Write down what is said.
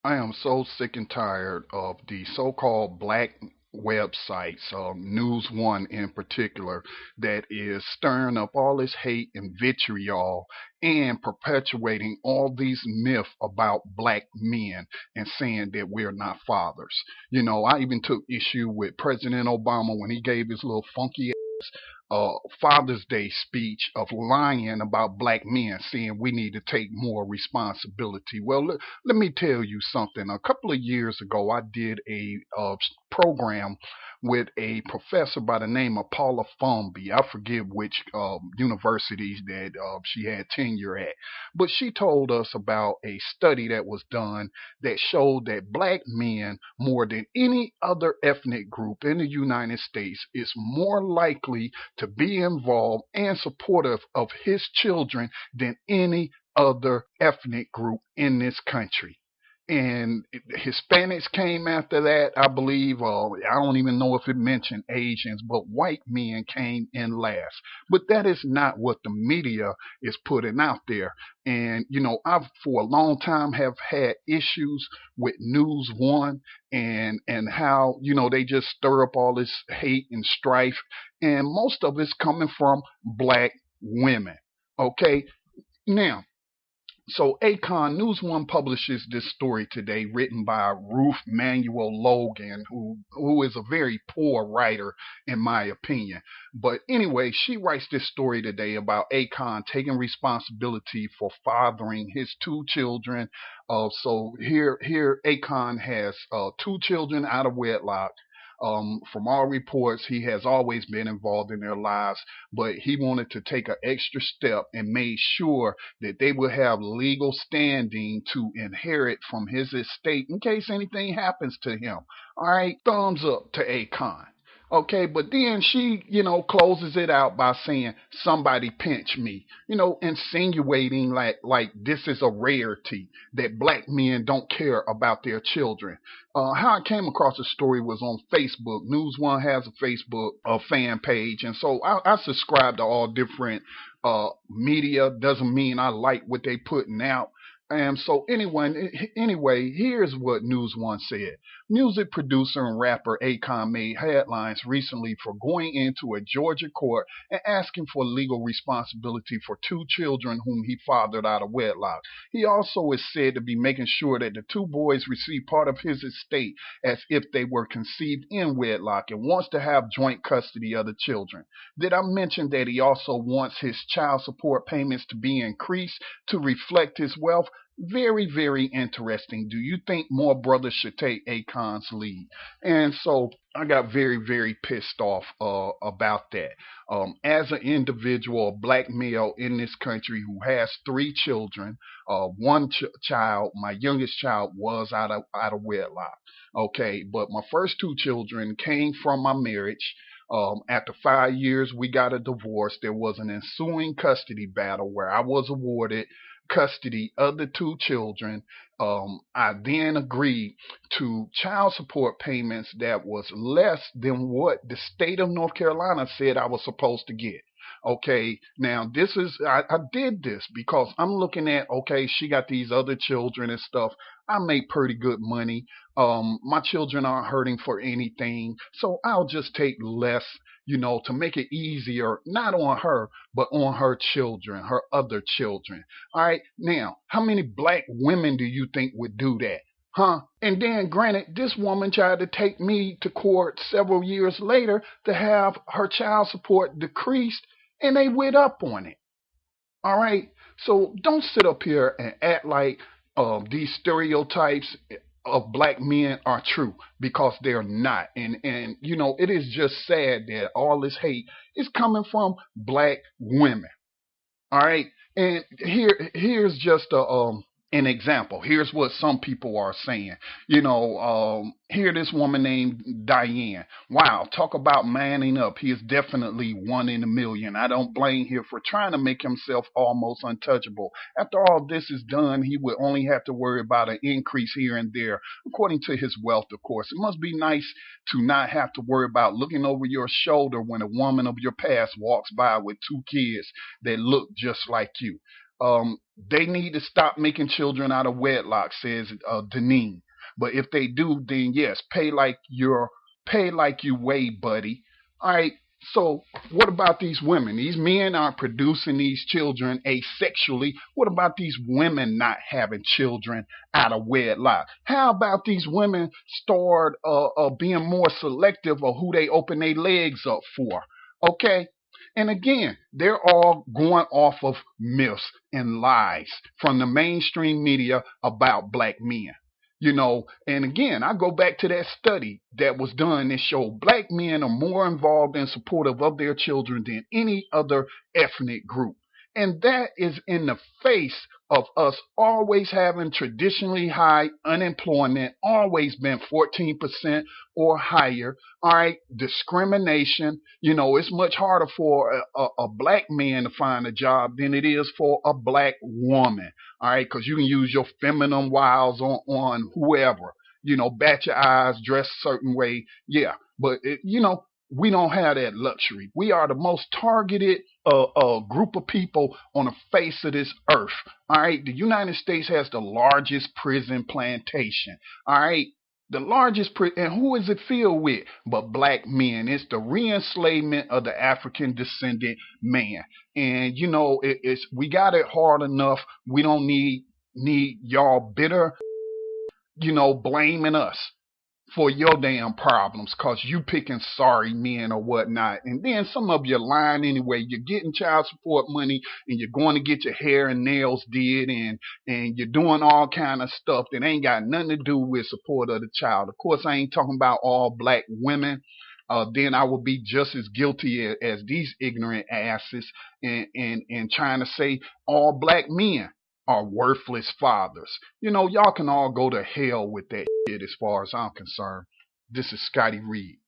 I am so sick and tired of the so-called black websites, NewsOne in particular, that is stirring up all this hate and vitriol and perpetuating all these myths about black men and saying that we're not fathers. I even took issue with President Obama when he gave his little funky uh, Father's Day speech of lying about black men, saying we need to take more responsibility. Well, let me tell you something. A couple of years ago, I did a program with a professor by the name of Paula Fomby. I forget which universities that she had tenure at, but she told us about a study that was done that showed that black men, more than any other ethnic group in the United States, is more likely to be involved and supportive of his children than any other ethnic group in this country. And Hispanics came after that, I believe. I don't even know if it mentioned Asians, but white men came in last. But that is not what the media is putting out there. And I've for a long time have had issues with News One and how they just stir up all this hate and strife, and most of it's coming from black women. Okay, now so Akon News One publishes this story today, written by Ruth Manuel Logan, who is a very poor writer in my opinion. But anyway, she writes this story today about Akon taking responsibility for fathering his two children. So here Akon has two children out of wedlock. From all reports, he has always been involved in their lives, but he wanted to take an extra step and made sure that they would have legal standing to inherit from his estate in case anything happens to him. All right, thumbs up to Akon. Okay, but then she, closes it out by saying, somebody pinch me, insinuating like this is a rarity that black men don't care about their children. How I came across the story was on Facebook. News One has a Facebook fan page, and so I subscribe to all different media. Doesn't mean I like what they putting out. And so anyway, here's what News One said. Music producer and rapper Akon made headlines recently for going into a Georgia court and asking for legal responsibility for two children whom he fathered out of wedlock. He also is said to be making sure that the two boys receive part of his estate as if they were conceived in wedlock and wants to have joint custody of the children. Did I mention that he also wants his child support payments to be increased to reflect his wealth? Very, very interesting. Do you think more brothers should take Akon's lead? And so I got very, very pissed off about that. As an individual, a black male in this country who has three children, one child, my youngest child, was out of wedlock. Okay, but my first two children came from my marriage. After 5 years, we got a divorce. There was an ensuing custody battle where I was awarded custody of the two children. I then agreed to child support payments that was less than what the state of North Carolina said I was supposed to get. Okay, now I did this because I'm looking at, okay, she got these other children and stuff. I make pretty good money. My children aren't hurting for anything, so I'll just take less, to make it easier, not on her, but on her children, her other children. All right, now, how many black women do you think would do that? Huh? And then, granted, this woman tried to take me to court several years later to have her child support decreased, and they went up on it. All right. So don't sit up here and act like these stereotypes of black men are true, because they're not. And it is just sad that all this hate is coming from black women. All right. And here's just an example. Here's what some people are saying. Here this woman named Diane. Wow, talk about manning up. He is definitely one in a million. I don't blame him for trying to make himself almost untouchable. After all this is done, he would only have to worry about an increase here and there, according to his wealth, of course. It must be nice to not have to worry about looking over your shoulder when a woman of your past walks by with two kids that look just like you. They need to stop making children out of wedlock, says Deneen. But if they do, then yes, pay like you weigh, buddy. All right. So what about these women? These men aren't producing these children asexually. What about these women not having children out of wedlock? How about these women start being more selective of who they open their legs up for? Okay. And again, they're all going off of myths and lies from the mainstream media about black men. And again, I go back to that study that was done that showed black men are more involved and supportive of their children than any other ethnic group. And that is in the face of us always having traditionally high unemployment, always been 14% or higher. All right, discrimination. It's much harder for a black man to find a job than it is for a black woman. All right, because you can use your feminine wiles on whoever. Bat your eyes, dress a certain way. Yeah, but we don't have that luxury. We are the most targeted group of people on the face of this earth. All right, the United States has the largest prison plantation. All right, the largest prison, and who is it filled with? But black men. It's the re-enslavement of the African descendant man. And it's we got it hard enough. We don't need y'all bitter, blaming us for your damn problems because you picking sorry men or whatnot. And then some of you lying anyway. You're getting child support money and you're going to get your hair and nails did and you're doing all kind of stuff that ain't got nothing to do with support of the child. Of course, I ain't talking about all black women. Then I would be just as guilty as these ignorant asses and trying to say all black men are worthless fathers. Y'all can all go to hell with that shit as far as I'm concerned. This is Scotty Reed.